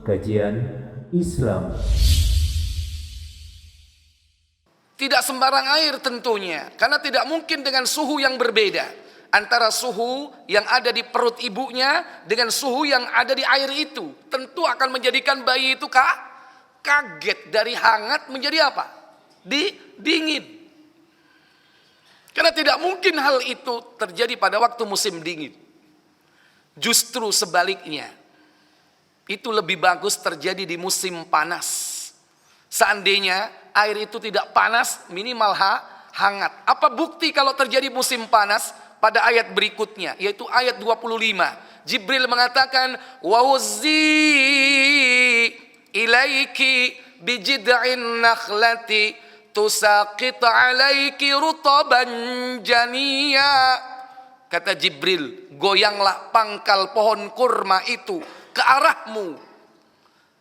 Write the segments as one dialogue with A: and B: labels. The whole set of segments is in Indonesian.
A: Kajian Islam.
B: Tidak sembarang air tentunya, karena tidak mungkin dengan suhu yang berbeda antara suhu yang ada di perut ibunya dengan suhu yang ada di air itu. Tentu akan menjadikan bayi itu kaget, dari hangat menjadi apa? Dingin. Karena tidak mungkin hal itu terjadi pada waktu musim dingin. Justru sebaliknya, itu lebih bagus terjadi di musim panas. Seandainya air itu tidak panas, minimal hangat. Apa bukti kalau terjadi musim panas? Pada ayat berikutnya, yaitu ayat 25. Jibril mengatakan, wa uzzi ilaiki bijid'in nakhlati tusaqit alaiki rutaban janiya. Kata Jibril, goyanglah pangkal pohon kurma itu ke arahmu.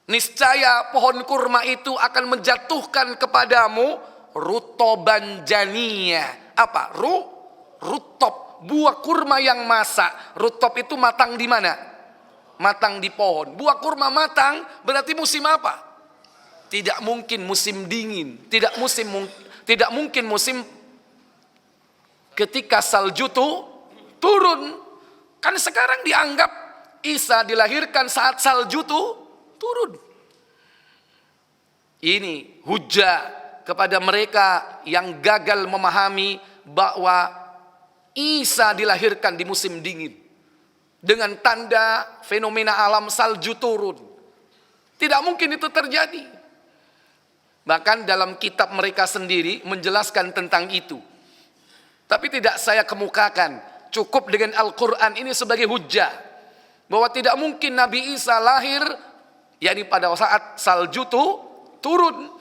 B: Niscaya pohon kurma itu akan menjatuhkan kepadamu rutoban janiya. Apa? Rutop, buah kurma yang masak. Rutop itu matang di mana? Matang di pohon. Buah kurma matang berarti musim apa? Tidak mungkin musim dingin. Tidak mungkin musim ketika salju turun. Kan sekarang dianggap Isa dilahirkan saat salju turun. Ini hujah kepada mereka yang gagal memahami bahwa Isa dilahirkan di musim dingin dengan tanda fenomena alam salju turun. Tidak mungkin itu terjadi. Bahkan dalam kitab mereka sendiri menjelaskan tentang itu. Tapi tidak saya kemukakan. Cukup dengan Al-Quran ini sebagai hujah bahwa tidak mungkin Nabi Isa lahir yakni pada saat salju turun,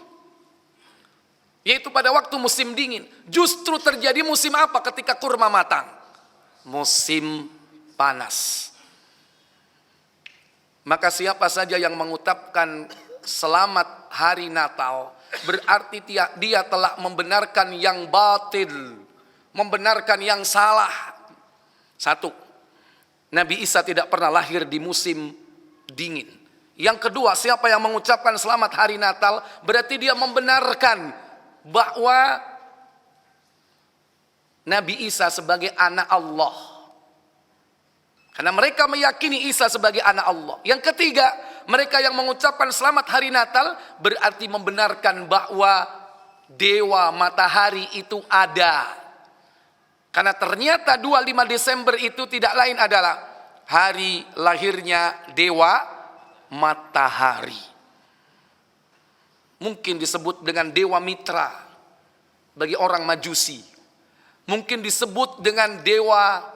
B: yaitu pada waktu musim dingin. Justru terjadi musim apa ketika kurma matang? Musim panas. Maka siapa saja yang mengucapkan selamat hari Natal, berarti dia telah membenarkan yang batil, membenarkan yang salah. Satu, Nabi Isa tidak pernah lahir di musim dingin. Yang kedua, siapa yang mengucapkan selamat hari Natal, berarti dia membenarkan bahwa Nabi Isa sebagai anak Allah. Karena mereka meyakini Isa sebagai anak Allah. Yang ketiga, mereka yang mengucapkan selamat hari Natal, berarti membenarkan bahwa dewa matahari itu ada. Karena ternyata 25 Desember itu tidak lain adalah hari lahirnya dewa matahari. Mungkin disebut dengan dewa mitra bagi orang Majusi. Mungkin disebut dengan dewa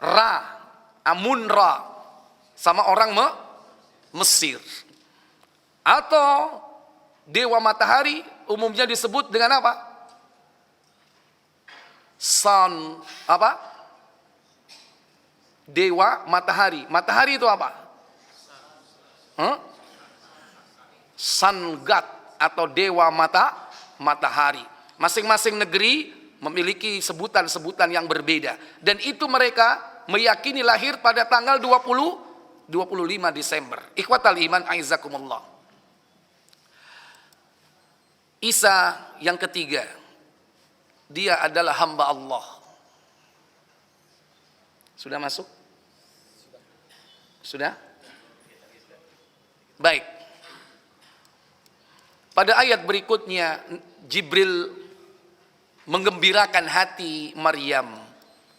B: Ra, Amun-Ra sama orang Mesir. Atau dewa matahari umumnya disebut dengan apa? Sun, apa? Dewa matahari. Matahari itu apa? Sun God atau dewa matahari. Masing-masing negeri memiliki sebutan-sebutan yang berbeda. Dan itu mereka meyakini lahir pada tanggal 25 Desember. Ikhwatal iman aizakumullah. Isa yang ketiga, dia adalah hamba Allah. Sudah masuk? Sudah? Baik. Pada ayat berikutnya Jibril menggembirakan hati Maryam.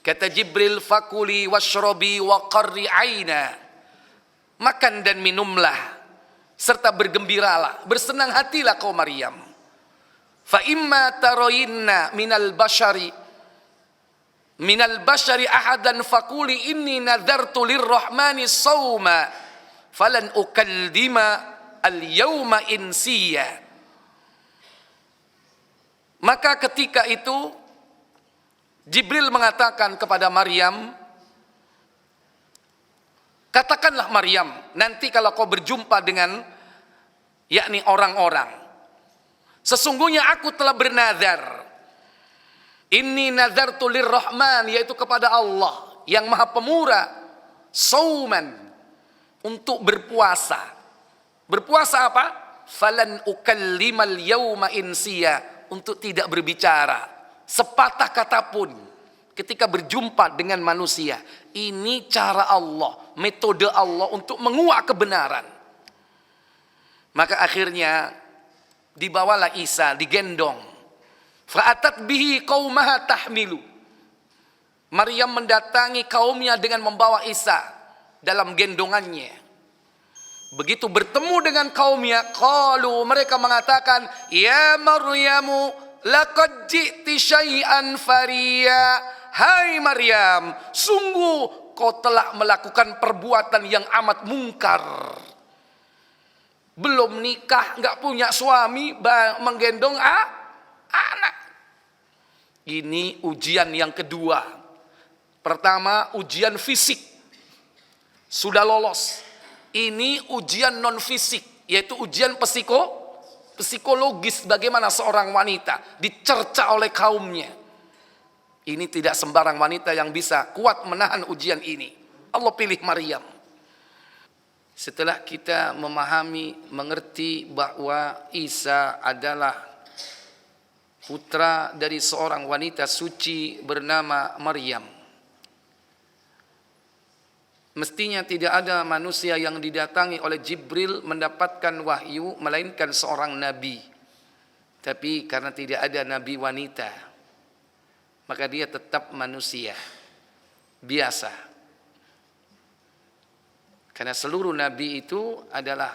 B: Kata Jibril, fakuli washrobi wa qarri aina. Makan dan minumlah serta bergembiralah, bersenang hatilah kau Maryam. Fa imma taroyinna minal bashari ahadan fakuli inni nadartu lirrahmani sawma falan ukallima al-yawma insiya. Maka ketika itu Jibril mengatakan kepada Maryam, katakanlah Maryam, nanti kalau kau berjumpa dengan yakni orang-orang, sesungguhnya aku telah bernazar, inni nazartu lirrahman, yaitu kepada Allah yang maha pemurah, sauman, untuk berpuasa. Berpuasa apa? Falan ukallimal yauma insiya, untuk tidak berbicara sepatah kata pun ketika berjumpa dengan manusia. Ini cara Allah, metode Allah untuk menguak kebenaran. Maka akhirnya dibawalah Isa, digendong. Fa'atat bihi qaumaha tahmilu. Maryam mendatangi kaumnya dengan membawa Isa dalam gendongannya. Begitu bertemu dengan kaumnya, qalu, mereka mengatakan, ya Maryamu laqad ji'ti syai'an fariya. Hai Maryam, sungguh kau telah melakukan perbuatan yang amat mungkar. Belum nikah, nggak punya suami, menggendong anak. Ini ujian yang kedua. Pertama, ujian fisik. Sudah lolos. Ini ujian non fisik, yaitu ujian psikologis, bagaimana seorang wanita dicerca oleh kaumnya. Ini tidak sembarang wanita yang bisa kuat menahan ujian ini. Allah pilih Maryam. Setelah kita memahami, mengerti bahwa Isa adalah putra dari seorang wanita suci bernama Maryam, mestinya tidak ada manusia yang didatangi oleh Jibril mendapatkan wahyu melainkan seorang nabi. Tapi karena tidak ada nabi wanita, maka dia tetap manusia biasa. Karena seluruh nabi itu adalah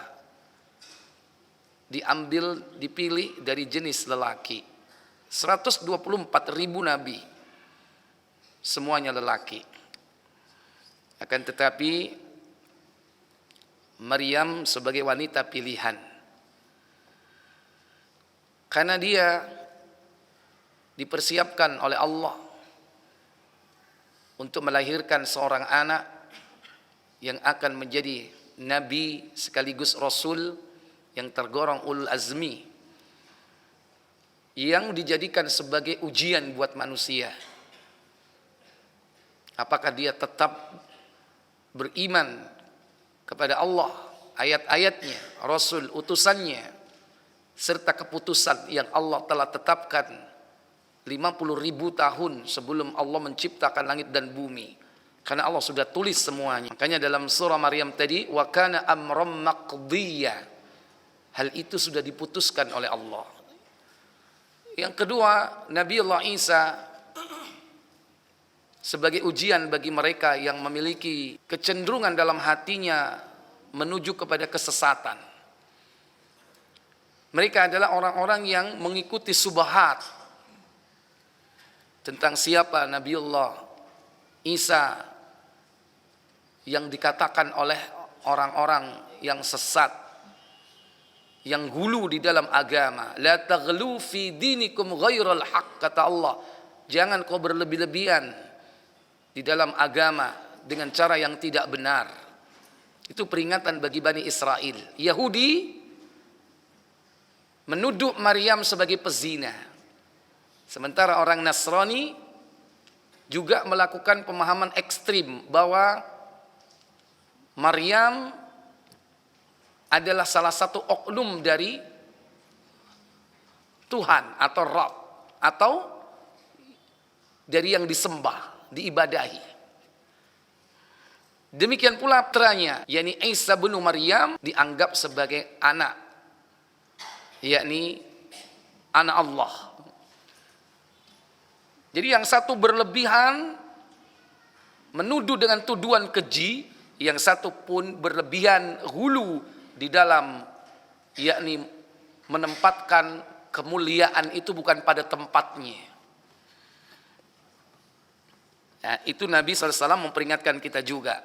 B: dipilih dari jenis lelaki. 124.000 nabi, semuanya lelaki. Akan tetapi Maryam sebagai wanita pilihan, karena dia dipersiapkan oleh Allah untuk melahirkan seorang anak yang akan menjadi nabi sekaligus rasul yang tergolong ulul azmi, yang dijadikan sebagai ujian buat manusia. Apakah dia tetap beriman kepada Allah, ayat-ayatnya, rasul utusannya, serta keputusan yang Allah telah tetapkan 50.000 tahun sebelum Allah menciptakan langit dan bumi. Karena Allah sudah tulis semuanya. Makanya dalam surah Maryam tadi, wa kana amram maqdiyya, hal itu sudah diputuskan oleh Allah. Yang kedua, Nabi Allah Isa sebagai ujian bagi mereka yang memiliki kecenderungan dalam hatinya menuju kepada kesesatan. Mereka adalah orang-orang yang mengikuti subhat tentang siapa Nabiullah Isa yang dikatakan oleh orang-orang yang sesat, yang hulu di dalam agama. La taghlu fi dinikum ghairal haq, kata Allah. Jangan kau berlebih-lebihan di dalam agama dengan cara yang tidak benar. Itu peringatan bagi Bani Israel. Yahudi menuduh Maryam sebagai pezina. Sementara orang Nasrani juga melakukan pemahaman ekstrim bahwa Maryam adalah salah satu oknum dari Tuhan atau Rabb, atau dari yang disembah, diibadahi. Demikian pula putranya, yakni Isa bin Maryam, dianggap sebagai anak, yakni anak Allah. Jadi yang satu berlebihan menuduh dengan tuduhan keji, yang satu pun berlebihan hulu di dalam, yakni menempatkan kemuliaan itu bukan pada tempatnya. Nah, itu Nabi SAW memperingatkan kita juga.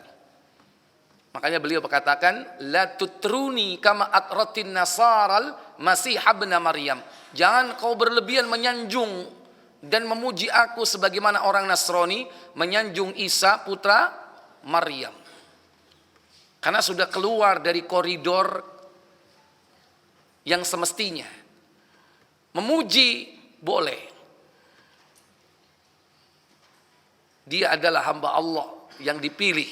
B: Makanya beliau berkatakan, la tutruni kama atratin nasaral masih ibn Maryam. Jangan kau berlebihan menyanjung dan memuji aku sebagaimana orang Nasrani menyanjung Isa putra Maryam. Karena sudah keluar dari koridor yang semestinya. Memuji boleh. Dia adalah hamba Allah yang dipilih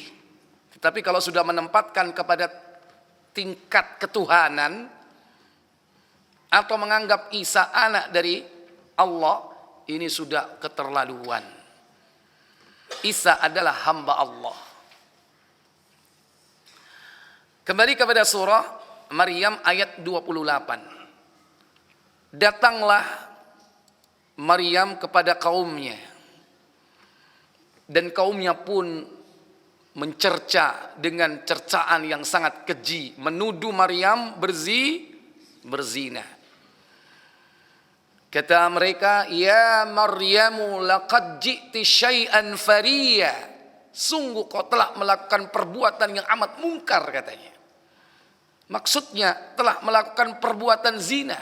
B: Tetapi kalau sudah menempatkan kepada tingkat ketuhanan atau menganggap Isa anak dari Allah, ini sudah keterlaluan. Isa adalah hamba Allah. Kembali kepada surah Maryam ayat 28. Datanglah Maryam kepada kaumnya, dan kaumnya pun mencerca dengan cercaan yang sangat keji, menuduh Maryam berzina. Kata mereka, "Ya Maryamu laqad ji'ti syai'an fariya." Sungguh kau telah melakukan perbuatan yang amat mungkar, katanya. Maksudnya telah melakukan perbuatan zina.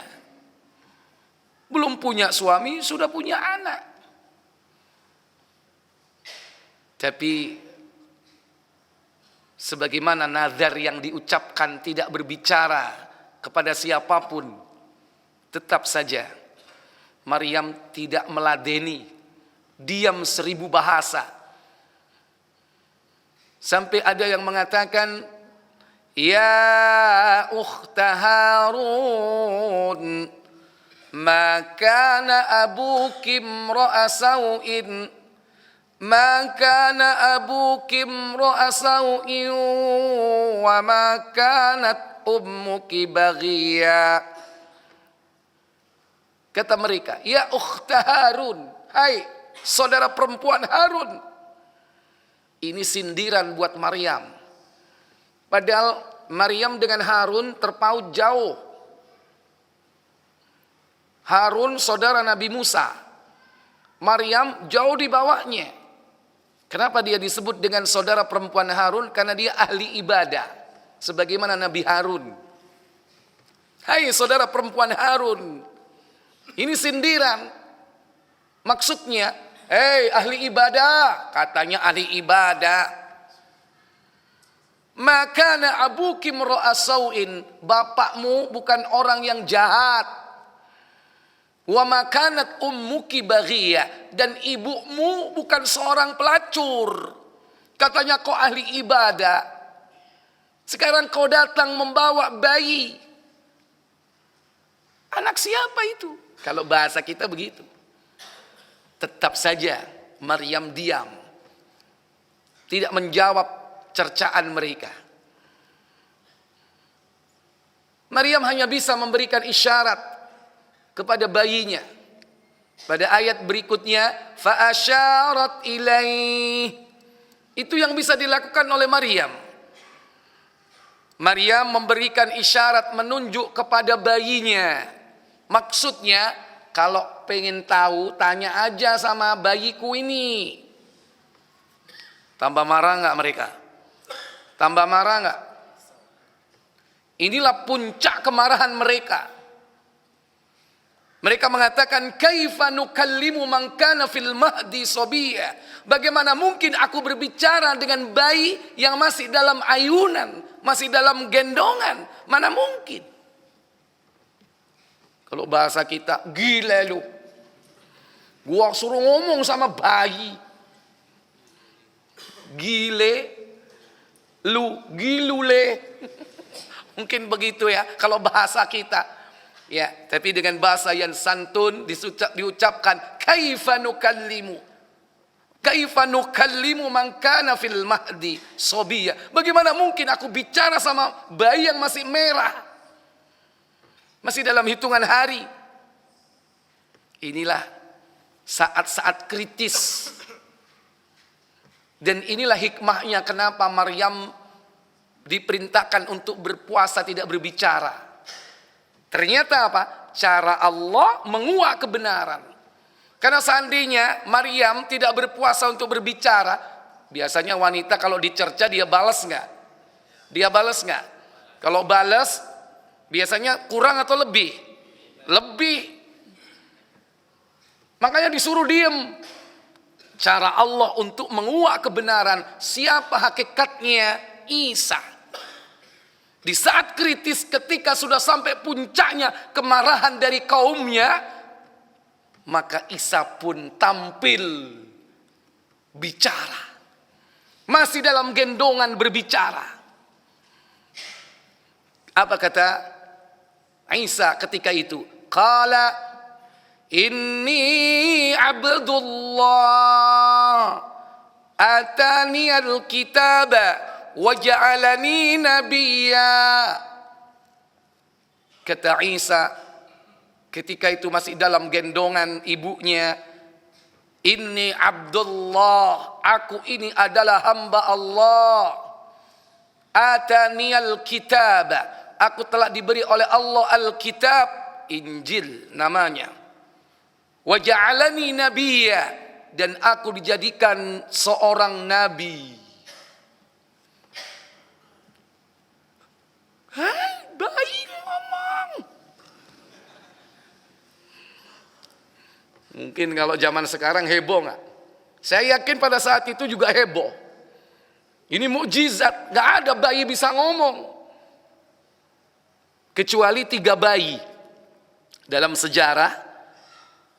B: Belum punya suami, sudah punya anak. Tapi sebagaimana nazar yang diucapkan tidak berbicara kepada siapapun, tetap saja Maryam tidak meladeni, diam 1000 bahasa. Sampai ada yang mengatakan, "Ya ukhta Harun, ma kana abuki imra'a sawin, ma kana abuki imra'a sawin, wa ma kanat ummuki baghiya." Kata mereka, "Ya ukhta Harun, hai saudara perempuan Harun." Ini sindiran buat Maryam. Padahal Maryam dengan Harun terpaut jauh. Harun saudara Nabi Musa, Maryam jauh di bawahnya. Kenapa dia disebut dengan saudara perempuan Harun? Karena dia ahli ibadah, sebagaimana Nabi Harun. Hai saudara perempuan Harun. Ini sindiran. Maksudnya, hei ahli ibadah, katanya ahli ibadah. Makana abuki imra'a sawin, bapakmu bukan orang yang jahat. Wa makanat ummuki baghiya, dan ibumu bukan seorang pelacur. Katanya kau ahli ibadah. Sekarang kau datang membawa bayi. Anak siapa itu? Kalau bahasa kita begitu. Tetap saja Maryam diam, tidak menjawab cercaan mereka. Maryam hanya bisa memberikan isyarat kepada bayinya. Pada ayat berikutnya, fa asyarat ilaih. Itu yang bisa dilakukan oleh Maryam. Maryam memberikan isyarat, menunjuk kepada bayinya. Maksudnya, kalau pengen tahu, tanya aja sama bayiku ini. Tambah marah nggak mereka? Tambah marah nggak? Inilah puncak kemarahan mereka. Mereka mengatakan, "Kaifa nukallimu man kana fil mahdi sabiyya?" Bagaimana mungkin aku berbicara dengan bayi yang masih dalam ayunan, masih dalam gendongan? Mana mungkin? Kalau bahasa kita, gila lu. Gua suruh ngomong sama bayi. Gile, lu, gilule. Mungkin begitu ya, kalau bahasa kita. Ya, tapi dengan bahasa yang santun diucapkan, kaifa nukallimu. Kaifa nukallimu man kana fil mahdi sabiyya. Bagaimana mungkin aku bicara sama bayi yang masih merah? Masih dalam hitungan hari. Inilah saat-saat kritis. Dan inilah hikmahnya kenapa Maryam diperintahkan untuk berpuasa tidak berbicara. Ternyata apa? Cara Allah menguak kebenaran. Karena seandainya Maryam tidak berpuasa untuk berbicara, biasanya wanita kalau dicerca dia balas nggak? Dia balas nggak? Kalau balas biasanya kurang atau lebih? Lebih. Makanya disuruh diem. Cara Allah untuk menguak kebenaran siapa hakikatnya Isa. Di saat kritis ketika sudah sampai puncaknya kemarahan dari kaumnya, maka Isa pun tampil bicara. masih dalam gendongan berbicara. Apa kata Isa ketika itu? Qala inni abdullah atani al-kitaba wa ja'alani nabiyya. Kata Isa ketika itu masih dalam gendongan ibunya, inni abdullah, aku ini adalah hamba Allah. Atani al-kitaba, aku telah diberi oleh Allah Alkitab, Injil namanya. Wa ja'alani nabiyya, dan aku dijadikan seorang nabi. Hai, bayi ngomong. Mungkin kalau zaman sekarang heboh nggak? Saya yakin pada saat itu juga heboh. Ini mukjizat, nggak ada bayi bisa ngomong. Kecuali 3 bayi dalam sejarah,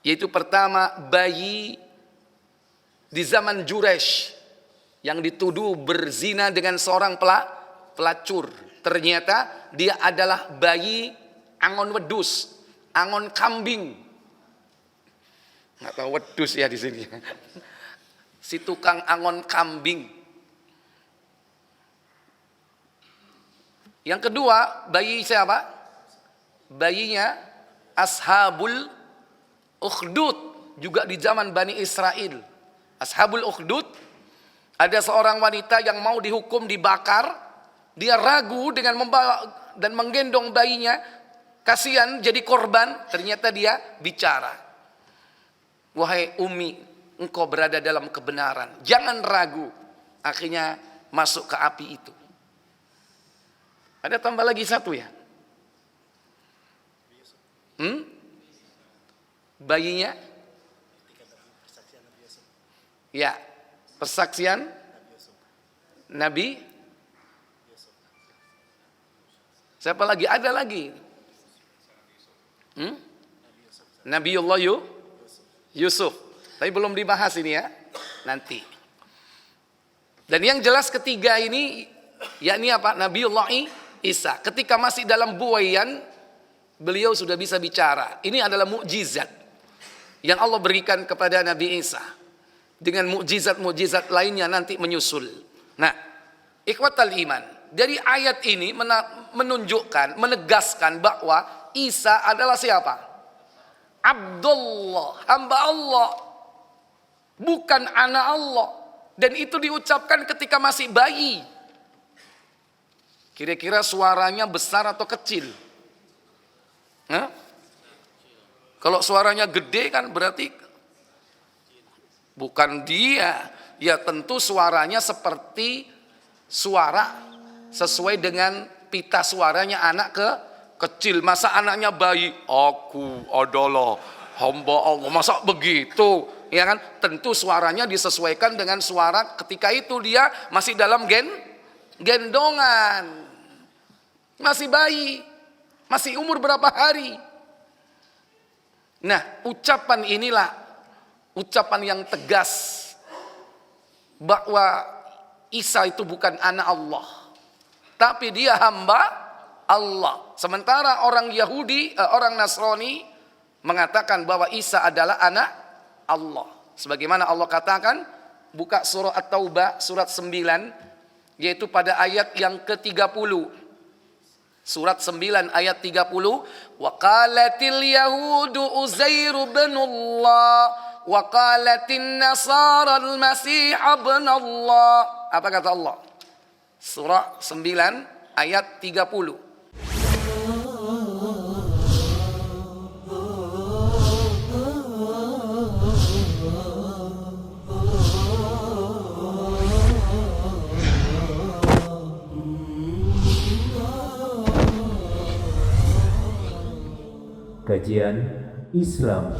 B: yaitu pertama bayi di zaman Jurash yang dituduh berzina dengan seorang pelacur. Ternyata dia adalah bayi angon wedus, angon kambing. Nggak tahu wedus ya di sini. Si tukang angon kambing. Yang kedua, bayi siapa? Bayinya Ashabul Ukhdud, juga di zaman Bani Israel. Ashabul Ukhdud, ada seorang wanita yang mau dihukum dibakar. Dia ragu dengan membawa dan menggendong bayinya. Kasihan jadi korban, ternyata dia bicara. Wahai Umi, engkau berada dalam kebenaran. Jangan ragu. Akhirnya masuk ke api itu. Ada tambah lagi satu ya? Bayinya? Ya, persaksian Nabi. Siapa lagi? Ada lagi. Nabiullah Yusuf. Tapi belum dibahas ini ya. Nanti. Dan yang jelas ketiga ini, yakni apa? Nabiullah Isa. Ketika masih dalam buaian, beliau sudah bisa bicara. Ini adalah mukjizat yang Allah berikan kepada Nabi Isa. Dengan mukjizat-mukjizat lainnya nanti menyusul. Nah, ikhwatal iman, dari ayat ini menunjukkan, menegaskan bahwa Isa adalah siapa? Abdullah, hamba Allah, bukan anak Allah. Dan itu diucapkan ketika masih bayi. Kira-kira suaranya besar atau kecil? Hah? Kalau suaranya gede kan berarti bukan dia. Ya tentu suaranya seperti suara sesuai dengan pita suaranya anak kecil. Masa anaknya bayi? Aku adalah hamba Allah. Masa begitu? Ya kan? Tentu suaranya disesuaikan dengan suara ketika itu dia masih dalam gendongan. Masih bayi. Masih umur berapa hari? Nah, ucapan inilah ucapan yang tegas bahwa Isa itu bukan anak Allah, tapi dia hamba Allah. Sementara orang Yahudi, orang Nasrani mengatakan bahwa Isa adalah anak Allah. Sebagaimana Allah katakan, buka surah At-Taubah surat 9, yaitu pada ayat yang ke-30. Surat 9 ayat 30. Wa qalatil yahudu Uzairu ibnullah wa qalatin nasara al-masih ibnullah. Apa kata Allah? Surah 9 ayat 30.
A: Kajian Islam.